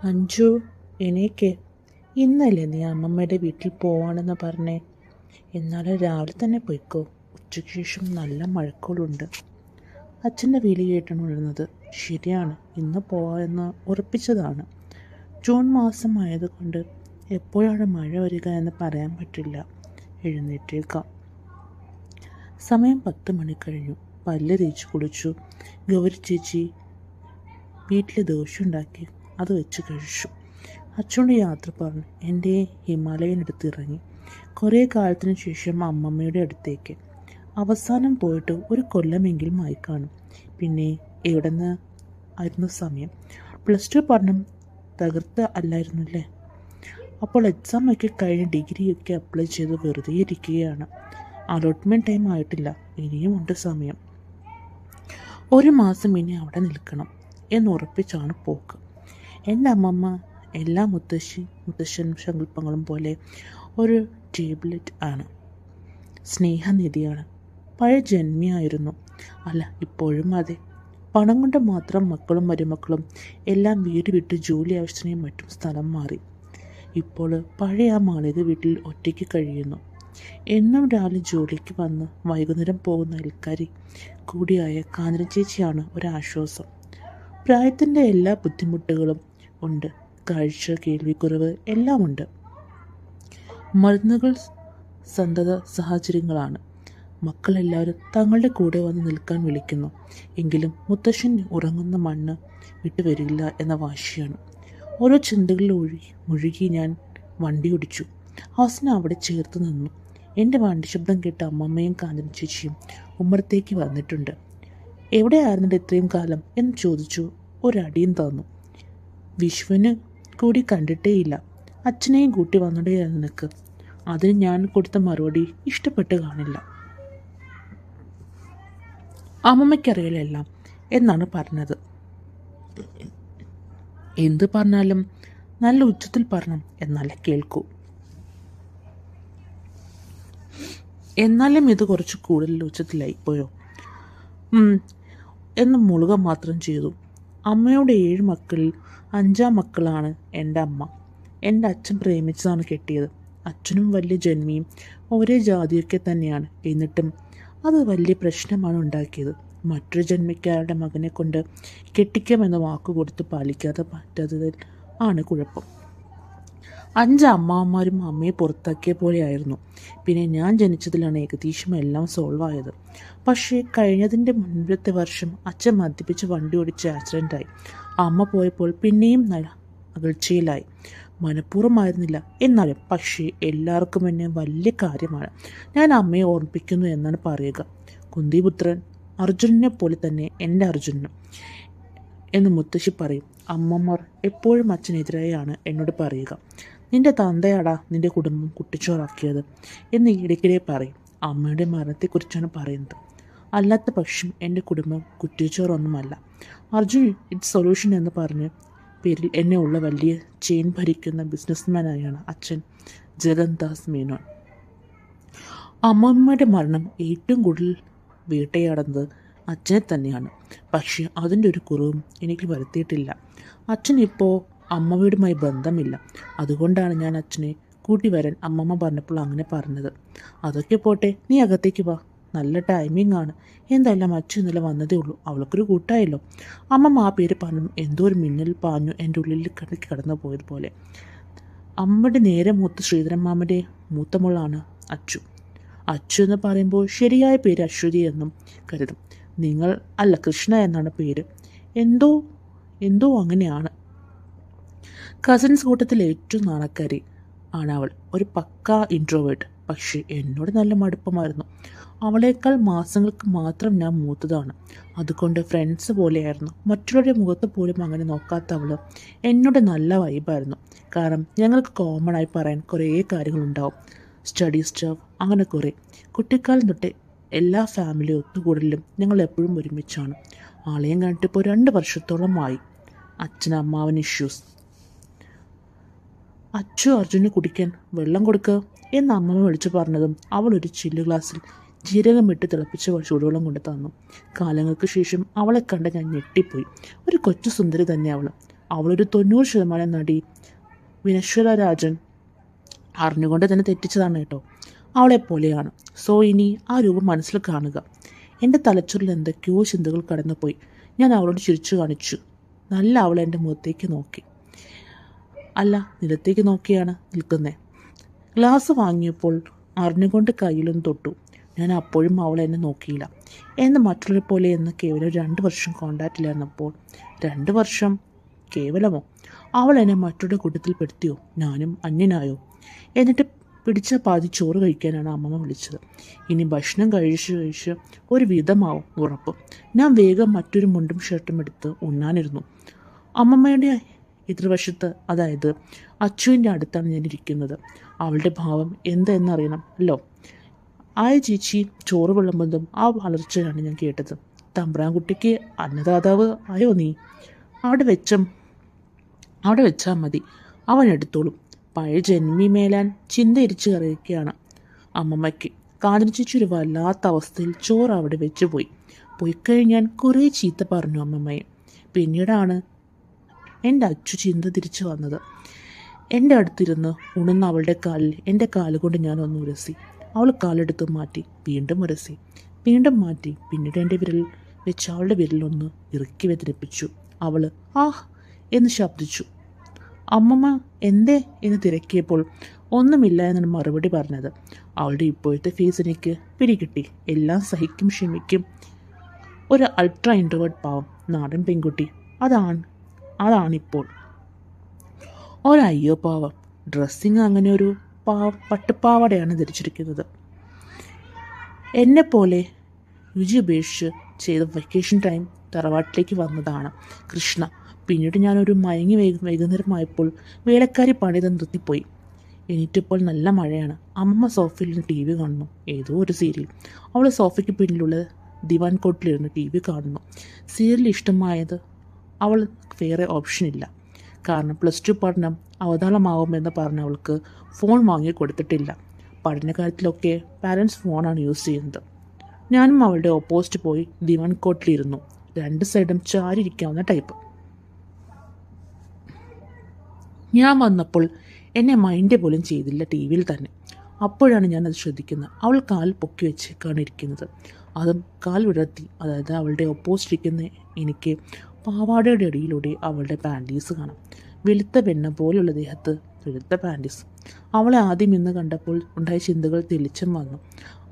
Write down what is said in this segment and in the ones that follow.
അഞ്ജു, എനിക്ക് ഇന്നല്ലേ നീ അമ്മമ്മയുടെ വീട്ടിൽ പോവാണെന്ന് പറഞ്ഞേ? എന്നാലും രാവിലെ തന്നെ പോയിക്കോ. ഉച്ചയ്ക്ക് ശേഷം നല്ല മഴക്കോളുണ്ട്. അച്ഛൻ്റെ വിളി കേട്ടാണ് ഉണർന്നത്. ശരിയാണ്, ഇന്ന് പോവാമെന്ന് ഉറപ്പിച്ചതാണ്. ജൂൺ മാസമായതുകൊണ്ട് എപ്പോഴാണ് മഴ വരിക എന്ന് പറയാൻ പറ്റില്ല. എഴുന്നേറ്റേക്കാം. സമയം 10 മണി കഴിഞ്ഞു. പല്ല് തേച്ച് കുളിച്ചു. ഗൗരി ചേച്ചി വീട്ടിൽ ദോശ ഉണ്ടാക്കി അത് വെച്ച് കഴിച്ചു. അച്ഛനോട് യാത്ര പറഞ്ഞു എൻ്റെ ഹിമാലയൻ ഇറങ്ങി. കുറേ കാലത്തിന് ശേഷം അമ്മമ്മയുടെ അടുത്തേക്ക്. അവസാനം പോയിട്ട് ഒരു കൊല്ലമെങ്കിലും ആയി കാണും. പിന്നെ എവിടെ നിന്ന് ആയിരുന്നു സമയം? +2 പഠനം തകർത്ത് അല്ലായിരുന്നല്ലേ? അപ്പോൾ എക്സാമൊക്കെ കഴിഞ്ഞ് ഡിഗ്രിയൊക്കെ അപ്ലൈ ചെയ്ത് വെറുതെ ഇരിക്കുകയാണ്. അലോട്ട്മെൻറ്റ് ടൈം ആയിട്ടില്ല, ഇനിയും ഉണ്ട് സമയം. 1 മാസം ഇനി അവിടെ നിൽക്കണം എന്നുറപ്പിച്ചാണ് പോക്ക്. എൻ്റെ അമ്മമ്മ എല്ലാ മുത്തശ്ശൻ സങ്കല്പങ്ങളും പോലെ ഒരു ടേബിളറ്റ് ആണ്. സ്നേഹനിധിയാണ്. പഴയ ജന്മിയായിരുന്നു. അല്ല, ഇപ്പോഴും അതെ. പണം കൊണ്ട് മാത്രം മക്കളും മരുമക്കളും എല്ലാം വീട് വിട്ട് ജോലി ആവശ്യത്തിനും മറ്റും സ്ഥലം മാറി. ഇപ്പോൾ പഴയ ആ മാളിക വീട്ടിൽ ഒറ്റയ്ക്ക് കഴിയുന്നു. എന്നും രാവിലെ ജോലിക്ക് വന്ന് വൈകുന്നേരം പോകുന്ന അയൽക്കാരി കൂടിയായ കാഞ്ഞിര ചേച്ചിയാണ് ഒരാശ്വാസം. പ്രായത്തിൻ്റെ എല്ലാ ബുദ്ധിമുട്ടുകളും ഉണ്ട്. കാഴ്ച, കേൾവിക്കുറവ് എല്ലാം ഉണ്ട്. മരുന്നുകൾ സന്തത സാഹചര്യങ്ങളാണ്. മക്കളെല്ലാവരും തങ്ങളുടെ കൂടെ വന്ന് നിൽക്കാൻ വിളിക്കുന്നു. എങ്കിലും മുത്തശ്ശൻ ഉറങ്ങുന്ന മണ്ണ് വിട്ടുവരില്ല എന്ന വാശിയാണ്. ഓരോ ചിന്തകളിൽ മുഴുകി ഞാൻ വണ്ടി ഓടിച്ചു. അവസാനം അവിടെ ചേർത്ത് നിന്നു. എൻ്റെ വണ്ടി ശബ്ദം കേട്ട് അമ്മമ്മയും കാഞ്ഞിര ചേച്ചിയും ഉമ്മറത്തേക്ക് വന്നിട്ടുണ്ട്. എവിടെയായിരുന്നിട്ട് ഇത്രയും കാലം എന്ന് ചോദിച്ചു. ഒരടിയും തന്നു. വിഷുവിന് കൂടി കണ്ടിട്ടേയില്ല. അച്ഛനെയും കൂട്ടി വന്നിടേയാണ് നിനക്ക്. അതിന് ഞാൻ കൊടുത്ത മറുപടി ഇഷ്ടപ്പെട്ട് കാണില്ല. അമ്മമ്മയ്ക്കറിയില്ലെല്ലാം എന്നാണ് പറഞ്ഞത്. എന്ത് പറഞ്ഞാലും നല്ല ഉച്ചത്തിൽ പറയണം, എന്നാലേ കേൾക്കൂ. എന്നാലും ഇത് കുറച്ച് കൂടുതൽ ഉച്ചത്തിലായി പോയോ എന്ന് മുളുക മാത്രം ചെയ്തു. അമ്മയുടെ 7 മക്കളിൽ 5-ാം മക്കളാണ് എൻ്റെ അമ്മ. എൻ്റെ അച്ഛൻ പ്രേമിച്ചതാണ് കെട്ടിയത്. അച്ഛനും വലിയ ജന്മിയും ഒരേ ജാതിയൊക്കെ തന്നെയാണ്. എന്നിട്ടും അത് വലിയ പ്രശ്നമാണ് ഉണ്ടാക്കിയത്. മറ്റൊരു ജന്മിക്കാരുടെ മകനെ കൊണ്ട് കെട്ടിക്കാമെന്ന വാക്കുകൊടുത്ത് പാലിക്കാതെ പറ്റാത്തതിൽ ആണ് കുഴപ്പം. 5 അമ്മാവന്മാരും അമ്മയെ പുറത്താക്കിയ പോലെയായിരുന്നു. പിന്നെ ഞാൻ ജനിച്ചതിലാണ് ഏകദേശം എല്ലാം സോൾവ് ആയത്. പക്ഷേ കഴിഞ്ഞതിൻ്റെ മുൻപത്തെ വർഷം അച്ഛൻ മദ്യപിച്ച് വണ്ടി ഓടിച്ച് ആക്സിഡൻ്റായി. അമ്മ പോയപ്പോൾ പിന്നെയും അകൽച്ചയിലായി. മനഃപൂർവ്വമായിരുന്നില്ല എന്നാലും. പക്ഷേ എല്ലാവർക്കും എന്നെ വലിയ കാര്യമാണ്. ഞാൻ അമ്മയെ ഓർമ്മിപ്പിക്കുന്നു എന്നാണ് പറയുക. കുന്തിപുത്രൻ അർജുനനെ പോലെ തന്നെ എൻ്റെ അർജുനനും എന്ന് മുത്തശ്ശി പറയും. അമ്മമാർ എപ്പോഴും അച്ഛനെതിരായാണ് എന്നോട് പറയുക. നിന്റെ തന്തയാടാ നിന്റെ കുടുംബം കുട്ടിച്ചോറാക്കിയത് എന്ന് ഇടയ്ക്കിടെ പറയും. അമ്മയുടെ മരണത്തെക്കുറിച്ചാണ് പറയുന്നത്. അല്ലാത്ത പക്ഷം എൻ്റെ കുടുംബം കുട്ടിച്ചോറൊന്നുമല്ല. അർജുൻ ഇറ്റ് സൊല്യൂഷൻ എന്ന് പറഞ്ഞ് പേരിൽ എന്നെ ഉള്ള വലിയ ചെയിൻ ഭരിക്കുന്ന ബിസിനസ്മാനായാണ് അച്ഛൻ ജഗൻദാസ് മേനോൻ. അമ്മമ്മയുടെ മരണം ഏറ്റവും കൂടുതൽ വേട്ടയാടുന്നത് അച്ഛനെ തന്നെയാണ്. പക്ഷേ അതിൻ്റെ ഒരു കുറവും എനിക്ക് വരുത്തിയിട്ടില്ല. അച്ഛൻ ഇപ്പോൾ അമ്മമ്മയുമായി ബന്ധമില്ല. അതുകൊണ്ടാണ് ഞാൻ അച്ഛനെ കൂട്ടി വരാൻ അമ്മമ്മ പറഞ്ഞപ്പോൾ അങ്ങനെ പറഞ്ഞത്. അതൊക്കെ പോട്ടെ, നീ അകത്തേക്ക് വാ. നല്ല ടൈമിംഗ് ആണ്. എന്തായാലും അച്ഛൻ ഇന്നലെ വന്നതേ ഉള്ളൂ. അവൾക്കൊരു കൂട്ടായല്ലോ. അമ്മമ്മ ആ പേര് പറഞ്ഞു എന്തോ ഒരു മിന്നൽ പാഞ്ഞു എൻ്റെ ഉള്ളിൽ കടന്നു പോയതുപോലെ. അമ്മയുടെ നേരെ മൂത്ത ശ്രീധരമാമൻ്റെ മൂത്ത മോളാണ് അച്ചു. അച്ചു എന്ന് പറയുമ്പോൾ ശരിയായ പേര് അശ്വതി എന്നും കരുതും. നിങ്ങൾ അല്ല, കൃഷ്ണ എന്നാണ് പേര്. എന്തോ അങ്ങനെയാണ്. കസിൻസ് കൂട്ടത്തിൽ ഏറ്റവും നാണക്കാരി ആണ് അവൾ. ഒരു പക്കാ ഇൻട്രോവേർട്ട്. പക്ഷേ എന്നോട് നല്ല മടുപ്പമായിരുന്നു. അവളേക്കാൾ മാസങ്ങൾക്ക് മാത്രം ഞാൻ മൂത്തതാണ്. അതുകൊണ്ട് ഫ്രണ്ട്സ് പോലെയായിരുന്നു. മറ്റുള്ളവരുടെ മുഖത്ത് പോലും അങ്ങനെ നോക്കാത്ത അവൾ എന്നോട് നല്ല വൈബായിരുന്നു. കാരണം ഞങ്ങൾക്ക് കോമൺ ആയി പറയാൻ കുറേ കാര്യങ്ങളുണ്ടാവും. സ്റ്റഡി സ്റ്റാഫ്, അങ്ങനെ കുറേ. കുട്ടിക്കാലം തൊട്ടേ എല്ലാ ഫാമിലി ഒത്തുകൂടലിലും ഞങ്ങൾ എപ്പോഴും ഒരുമിച്ചാണ്. ആളെയും കണ്ടിട്ടിപ്പോൾ 2 വർഷത്തോളമായി. അച്ഛനമ്മാവൻ ഇഷ്യൂസ്. അച്ചു അർജുന് കുടിക്കാൻ വെള്ളം കൊടുക്കുക എന്ന് അമ്മമ്മ വിളിച്ചു പറഞ്ഞതും അവൾ ഒരു ചില്ല് ഗ്ലാസ്സിൽ ജീരകം ഇട്ട് തിളപ്പിച്ച ചൂടുവെള്ളം കൊണ്ട് തന്നു. കാലങ്ങൾക്ക് ശേഷം അവളെ കണ്ട് ഞാൻ ഞെട്ടിപ്പോയി. ഒരു കൊച്ചു സുന്ദരി തന്നെ അവൾ. അവളൊരു 90% നടി വിനശ്വര രാജൻ അറിഞ്ഞുകൊണ്ട് തന്നെ തെറ്റിച്ചതാണ് കേട്ടോ. അവളെപ്പോലെയാണ്. സോ ഇനി ആ രൂപം മനസ്സിൽ കാണുക. എൻ്റെ തലച്ചോറിൽ എന്തൊക്കെയോ ചിന്തകൾ കടന്നുപോയി. ഞാൻ അവളോട് ചിരിച്ചു കാണിച്ചു. നല്ല അവൾ എൻ്റെ മുഖത്തേക്ക് നോക്കി. അല്ല, നിലത്തേക്ക് നോക്കിയാണ് നിൽക്കുന്നത്. ഗ്ലാസ് വാങ്ങിയപ്പോൾ അറിഞ്ഞുകൊണ്ട് കയ്യിലൊന്ന് തൊട്ടു. ഞാൻ അപ്പോഴും അവൾ എന്നെ നോക്കിയില്ല. എന്ന് മറ്റുള്ളവരെ പോലെ എന്ന് കേവലം 2 വർഷം കോണ്ടാക്റ്റിലായിരുന്നപ്പോൾ 2 വർഷം കേവലമോ? അവൾ എന്നെ മറ്റുള്ള കൂട്ടത്തിൽ പെടുത്തിയോ? ഞാനും അന്യനായോ? എന്നിട്ട് പിടിച്ച പാതി ചോറ് കഴിക്കാനാണ് അമ്മമ്മ വിളിച്ചത്. ഇനി ഭക്ഷണം കഴിച്ച് ഒരു വിധമാവും ഉറപ്പ്. ഞാൻ വേഗം മറ്റൊരു മുണ്ടും ഷർട്ടും എടുത്ത് ഉണ്ണാനിരുന്നു. അമ്മമ്മയുടെ എതിർവശത്ത്, അതായത് അച്ചുവിൻ്റെ അടുത്താണ് ഞാൻ ഇരിക്കുന്നത്. അവളുടെ ഭാവം എന്തെന്നറിയണം അല്ലോ. ആയ ചേച്ചി ചോറ് വിളമ്പുന്നതും ആ വളർച്ചയാണ് ഞാൻ കേട്ടത്. തമ്പ്രാൻകുട്ടിക്ക് അന്നദാതാവ് ആയോ നീ? അവിടെ വെച്ചാൽ മതി, അവൻ എടുത്തോളും. പഴയ ജന്മി മേലാൻ ചിന്തയിരിച്ച് കറിയൊക്കെയാണ് അമ്മമ്മയ്ക്ക്. കാതിന് ചേച്ചി ഒരു വല്ലാത്ത അവസ്ഥയിൽ ചോറ് അവിടെ വെച്ച് പോയിക്കഴിഞ്ഞാൽ കുറേ ചീത്ത പറഞ്ഞു അമ്മമ്മയെ. പിന്നീടാണ് എൻ്റെ അച്ചു ചിന്ത തിരിച്ചു വന്നത്. എൻ്റെ അടുത്തിരുന്ന് ഉണർന്ന അവളുടെ കാലിൽ എൻ്റെ കാലുകൊണ്ട് ഞാൻ ഒന്ന് ഉരസി. അവൾ കാലെടുത്ത് മാറ്റി, വീണ്ടും ഉരസി, വീണ്ടും മാറ്റി. പിന്നീട് എൻ്റെ വിരൽ വെച്ച് അവളുടെ വിരലൊന്ന് ഇറുക്കി വേദനിപ്പിച്ചു. അവൾ ആഹ് എന്ന് ശബ്ദിച്ചു. അമ്മമ്മ എന്തേ എന്ന് തിരക്കിയപ്പോൾ ഒന്നുമില്ല എന്നാണ് മറുപടി പറഞ്ഞത്. അവളുടെ ഇപ്പോഴത്തെ ഫേസ് എനിക്ക് പിടികിട്ടി. എല്ലാം സഹിക്കും, ക്ഷമിക്കും. ഒരു അൾട്രാ ഇൻട്രോവേർട്ട് പാവം നാടൻ പെൺകുട്ടി. അതാണിപ്പോൾ. ഒരയ്യോ പാവം. ഡ്രസ്സിങ് അങ്ങനെ ഒരു പട്ടുപാവാടയാണ് ധരിച്ചിരിക്കുന്നത്. എന്നെപ്പോലെ രുചി ഉപേക്ഷിച്ച് ചെയ്ത വെക്കേഷൻ ടൈം തറവാട്ടിലേക്ക് വന്നതാണ് കൃഷ്ണ. പിന്നീട് ഞാനൊരു മയങ്ങി വൈകുന്നേരമായപ്പോൾ വേലക്കാരി പണിത് നിർത്തിപ്പോയി. എണീറ്റപ്പോൾ നല്ല മഴയാണ്. അമ്മമ്മ സോഫയിൽ നിന്ന് TV കാണുന്നു. ഏതോ ഒരു സീരിയൽ. അവൾ സോഫയ്ക്ക് പിന്നിലുള്ള ദിവാൻ കോട്ടിലിരുന്ന് TV കാണുന്നു. സീരിയൽ ഇഷ്ടമായത് അവൾ വേറെ ഓപ്ഷനില്ല. കാരണം +2 പഠനം അവതാളമാവുമെന്ന് പറഞ്ഞ അവൾക്ക് ഫോൺ വാങ്ങി കൊടുത്തിട്ടില്ല. പഠനകാര്യത്തിലൊക്കെ പാരൻസ് ഫോണാണ് യൂസ് ചെയ്യുന്നത്. ഞാനും അവളുടെ ഓപ്പോസിറ്റ് പോയി ദിവാൻ കോട്ടിലിരുന്നു. 2 സൈഡും ചാരിയിരിക്കാവുന്ന ടൈപ്പ്. ഞാൻ വന്നപ്പോൾ എന്നെ മൈൻഡ് പോലും ചെയ്തില്ല TV-യിൽ തന്നെ. അപ്പോഴാണ് ഞാനത് ശ്രദ്ധിക്കുന്നത്. അവൾ കാൽ പൊക്കി വെച്ചേക്കാണ് ഇരിക്കുന്നത്. അതും കാൽ വിടർത്തി. അതായത് അവളുടെ ഓപ്പോസിറ്റ് ഇരിക്കുന്ന എനിക്ക് പാവാടയുടെ ഇടയിലൂടെ അവളുടെ പാൻറ്റീസ് കാണാം. വെളുത്ത വെണ്ണ പോലുള്ള ദേഹത്ത് വെളുത്ത പാൻറ്റീസ്. അവളെ ആദ്യം ഇന്ന് കണ്ടപ്പോൾ ഉണ്ടായ ചിന്തകൾ തെളിച്ചം വന്നു.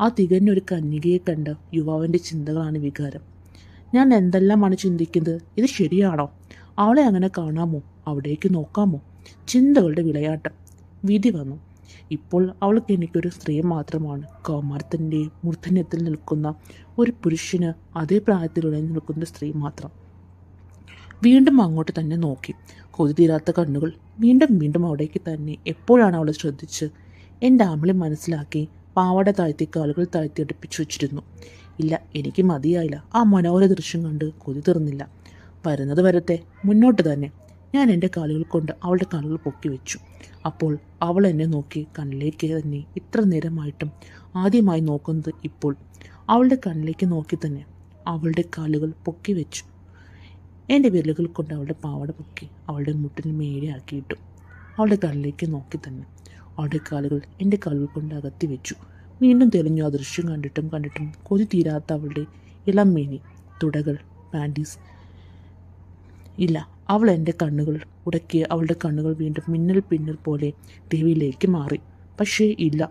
ആ തികഞ്ഞൊരു കന്യകയെ കണ്ട യുവാവിൻ്റെ ചിന്തകളാണ് വികാരം. ഞാൻ എന്തെല്ലാമാണ് ചിന്തിക്കുന്നത്? ഇത് ശരിയാണോ? അവളെ അങ്ങനെ കാണാമോ? അവിടേക്ക് നോക്കാമോ? ചിന്തകളുടെ വിളയാട്ടം. വിധി വന്നു. ഇപ്പോൾ അവൾക്ക് എനിക്കൊരു സ്ത്രീ മാത്രമാണ്. കൗമാരത്തിൻ്റെ മൂർധന്യത്തിൽ നിൽക്കുന്ന ഒരു പുരുഷന് അതേ പ്രായത്തിലുള്ള നിൽക്കുന്ന സ്ത്രീ മാത്രം. വീണ്ടും അങ്ങോട്ട് തന്നെ നോക്കി. കൊതി തീരാത്ത കണ്ണുകൾ വീണ്ടും വീണ്ടും അവിടേക്ക് തന്നെ. എപ്പോഴാണ് അവളെ ശ്രദ്ധിച്ച് എൻ്റെ ആമ്പിളി മനസ്സിലാക്കി പാവാട താഴ്ത്തി കാലുകൾ താഴ്ത്തി അടുപ്പിച്ചു വെച്ചിരുന്നു. ഇല്ല, എനിക്ക് മതിയായില്ല. ആ മനോഹര ദൃശ്യം കണ്ട് കൊതി തീർന്നില്ല. വരുന്നത് വരട്ടെ, മുന്നോട്ട് തന്നെ. ഞാൻ എൻ്റെ കാലുകൾ കൊണ്ട് അവളുടെ കാലുകൾ പൊക്കി വെച്ചു. അപ്പോൾ അവൾ എന്നെ നോക്കി കണ്ണിലേക്ക് തന്നെ. ഇത്ര നേരമായിട്ടും ആദ്യമായി നോക്കുന്നത് ഇപ്പോൾ. അവളുടെ കണ്ണിലേക്ക് നോക്കി തന്നെ അവളുടെ കാലുകൾ പൊക്കി വെച്ചു. എൻ്റെ വിരലുകൾ കൊണ്ട് അവളുടെ പാവാട പൊക്കി അവളുടെ മുട്ടിന് മേലെ ആക്കിയിട്ടു. അവളുടെ കണ്ണിലേക്ക് നോക്കി തന്നെ അവളുടെ കാലുകൾ എൻ്റെ കാലുകൾ കൊണ്ട് അകത്തി വെച്ചു. വീണ്ടും തെളിഞ്ഞു. ആ ദൃശ്യം കണ്ടിട്ടും കൊതി തീരാത്ത അവളുടെ ഇളം മേനി, തുടകൾ, പാൻറ്റീസ്. ഇല്ല, അവൾ എൻ്റെ കണ്ണുകൾ ഉടക്കിയ അവളുടെ കണ്ണുകൾ വീണ്ടും മിന്നൽ പോലെ ടിവിയിലേക്ക് മാറി. പക്ഷേ ഇല്ല,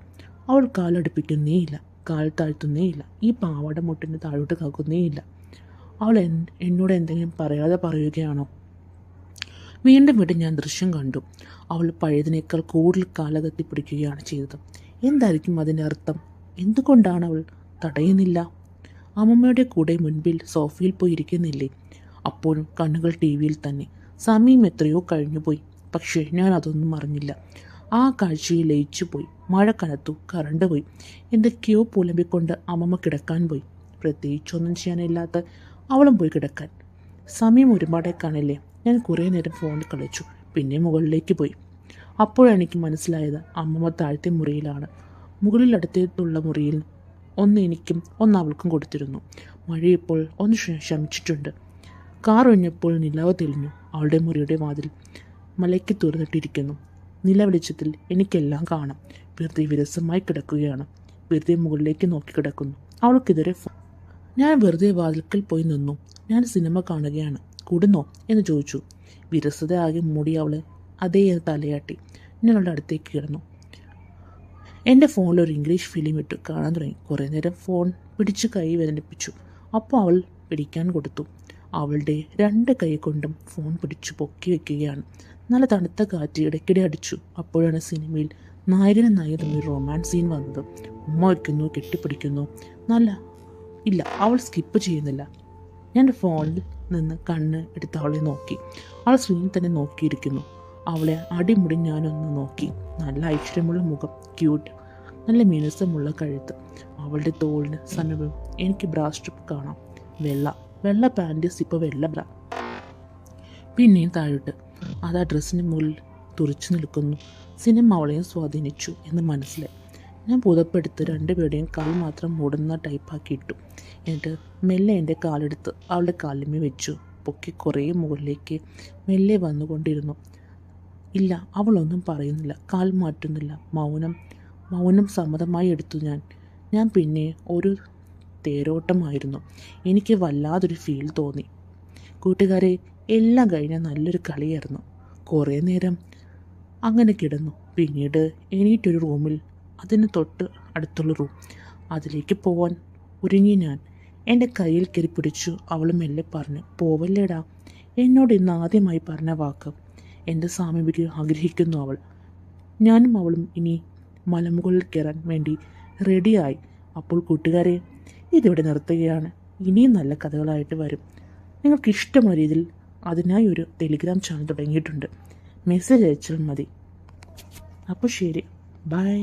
അവൾ കാലടുപ്പിക്കുന്നേയില്ല, കാൽ താഴ്ത്തുന്നേയില്ല, ഈ പാവാട മുട്ടിന് താഴോട്ട് കാക്കുന്നേയില്ല. അവൾ എന്നോട് എന്തെങ്കിലും പറയാതെ പറയുകയാണോ? വീണ്ടും ഞാൻ ദൃശ്യം കണ്ടു. അവൾ പഴയതിനേക്കാൾ കൂടുതൽ കാലകത്തി പിടിക്കുകയാണ് ചെയ്തത്. എന്തായിരിക്കും അതിൻ്റെ അർത്ഥം? എന്തുകൊണ്ടാണ് അവൾ തടയുന്നില്ല? അമ്മമ്മയുടെ കൂടെ മുൻപിൽ സോഫയിൽ പോയി ഇരിക്കുന്നില്ലേ? അപ്പോഴും കണ്ണുകൾ TV-യിൽ തന്നെ. സമയം എത്രയോ കഴിഞ്ഞുപോയി. പക്ഷേ ഞാൻ അതൊന്നും അറിഞ്ഞില്ല. ആ കാഴ്ചയിൽ ലയിച്ചു പോയി. മഴ കനത്തു, കറണ്ട് പോയി. എന്തൊക്കെയോ പുലമ്പിക്കൊണ്ട് അമ്മമ്മ കിടക്കാൻ പോയി. പ്രത്യേകിച്ചൊന്നും ചെയ്യാനില്ലാത്ത അവളും പോയി കിടക്കാൻ. സമയം ഒരുപാടെ കാണില്ലേ. ഞാൻ കുറേ നേരം ഫോണിൽ കളിച്ചു. പിന്നെ മുകളിലേക്ക് പോയി. അപ്പോഴെനിക്ക് മനസ്സിലായത് അമ്മമ്മ താഴത്തെ മുറിയിലാണ്. മുകളിൽ അടുത്തുള്ള മുറിയിൽ ഒന്ന് എനിക്കും ഒന്ന് അവൾക്കും കൊടുത്തിരുന്നു. മഴ ഇപ്പോൾ ഒന്ന് ശമിച്ചിട്ടുണ്ട്. കാർ ഒഴിഞ്ഞപ്പോൾ നിലാവ് തെളിഞ്ഞു. അവളുടെ മുറിയുടെ വാതിൽ മലയ്ക്ക് തുറന്നിട്ടിരിക്കുന്നു. നിലവെളിച്ചത്തിൽ എനിക്കെല്ലാം കാണാം. വെറുതെ വിരസമായി കിടക്കുകയാണ്. വെറുതെ മുകളിലേക്ക് നോക്കി കിടക്കുന്നു. അവൾക്കെതിരെ ഞാൻ വെറുതെ വാതിൽക്കൽ പോയി നിന്നു. ഞാൻ സിനിമ കാണുകയാണ്. കൂടുന്നോ എന്ന് ചോദിച്ചു. വിരസത ആകെ മൂടി അവൾ അതേ തലയാട്ടി. ഞാൻ അവളുടെ അടുത്തേക്ക് കിടന്നു. എൻ്റെ ഫോണിൽ ഒരു ഇംഗ്ലീഷ് ഫിലിം ഇട്ട് കാണാൻ തുടങ്ങി. കുറേ നേരം ഫോൺ പിടിച്ച് കൈ വേദനിപ്പിച്ചു. അപ്പോൾ അവൾ പിടിക്കാൻ കൊടുത്തു. അവളുടെ 2 കൈ കൊണ്ടും ഫോൺ പിടിച്ചു പൊക്കി വയ്ക്കുകയാണ്. നല്ല തണുത്ത കാറ്റ് ഇടയ്ക്കിടെ അടിച്ചു. അപ്പോഴാണ് സിനിമയിൽ നായകനും നായിക തമ്മിൽ റൊമാൻസ് സീൻ വന്നത്. ഉമ്മ വയ്ക്കുന്നു, കെട്ടിപ്പിടിക്കുന്നു. ഇല്ല, അവൾ സ്കിപ്പ് ചെയ്യുന്നില്ല. ഞാൻ ഫോണിൽ നിന്ന് കണ്ണ് എടുത്ത് അവളെ നോക്കി. അവൾ സ്ക്രീനിൽ തന്നെ നോക്കിയിരിക്കുന്നു. അവളെ അടിമുടി ഞാനൊന്ന് നോക്കി. നല്ല ഐശ്വര്യമുള്ള മുഖം, ക്യൂട്ട്, നല്ല മിനുസമുള്ള കഴുത്ത്. അവളുടെ തോളിന് സമീപം എനിക്ക് ബ്രാ സ്ട്രിപ്പ് കാണാം. വെള്ള പാൻറ്, സിപ്പ് വെള്ള ബ്രാ. പിന്നെയും താഴോട്ട്. അത് ആ ഡ്രസ്സിന് മുകളിൽ തുറച്ചു നിൽക്കുന്നു. സിനിമ അവളെയും സ്വാധീനിച്ചു എന്ന് മനസ്സിലായി. ഞാൻ പുതപ്പെടുത്ത് 2 പേരുടെയും കാൽ മാത്രം മൂടുന്ന ടൈപ്പാക്കിയിട്ടു. എന്നിട്ട് മെല്ലെ എൻ്റെ കാലെടുത്ത് അവളുടെ കാലിന്മേൽ വെച്ചു. പൊക്കി കുറേ മുകളിലേക്ക് മെല്ലെ വന്നുകൊണ്ടിരുന്നു. ഇല്ല, അവളൊന്നും പറയുന്നില്ല, കാൽ മാറ്റുന്നില്ല. മൗനം സമ്മതമായി എടുത്തു ഞാൻ പിന്നെ ഒരു തേരോട്ടമായിരുന്നു. എനിക്ക് വല്ലാതൊരു ഫീൽ തോന്നി. കൂട്ടുകാരെ, എല്ലാം കഴിഞ്ഞ നല്ലൊരു കളിയായിരുന്നു. കുറേ നേരം അങ്ങനെ കിടന്നു. പിന്നീട് എണീറ്റൊരു റൂമിൽ, അതിന് തൊട്ട് അടുത്തുള്ള റൂം, അതിലേക്ക് പോവാൻ ഒരുങ്ങി ഞാൻ. എൻ്റെ കയ്യിൽ കയറി പിടിച്ചു. അവൾ മെല്ലെ പറഞ്ഞു, പോവല്ലേടാ. എന്നോട് ഇന്ന് ആദ്യമായി പറഞ്ഞ വാക്ക്. എൻ്റെ സാമീപ്യം ആഗ്രഹിക്കുന്നു അവൾ. ഞാനും അവളും ഇനി മലമുകളിൽ കയറാൻ വേണ്ടി റെഡിയായി. അപ്പോൾ കൂട്ടുകാരെ, ഇതിവിടെ നിർത്തുകയാണ്. ഇനിയും നല്ല കഥകളായിട്ട് വരും. നിങ്ങൾക്ക് ഇഷ്ടമുള്ള രീതിയിൽ അതിനായി ഒരു ടെലിഗ്രാം ചാനൽ തുടങ്ങിയിട്ടുണ്ട്. മെസ്സേജ് അയച്ചാൽ മതി. അപ്പോൾ ശരി, ബൈ.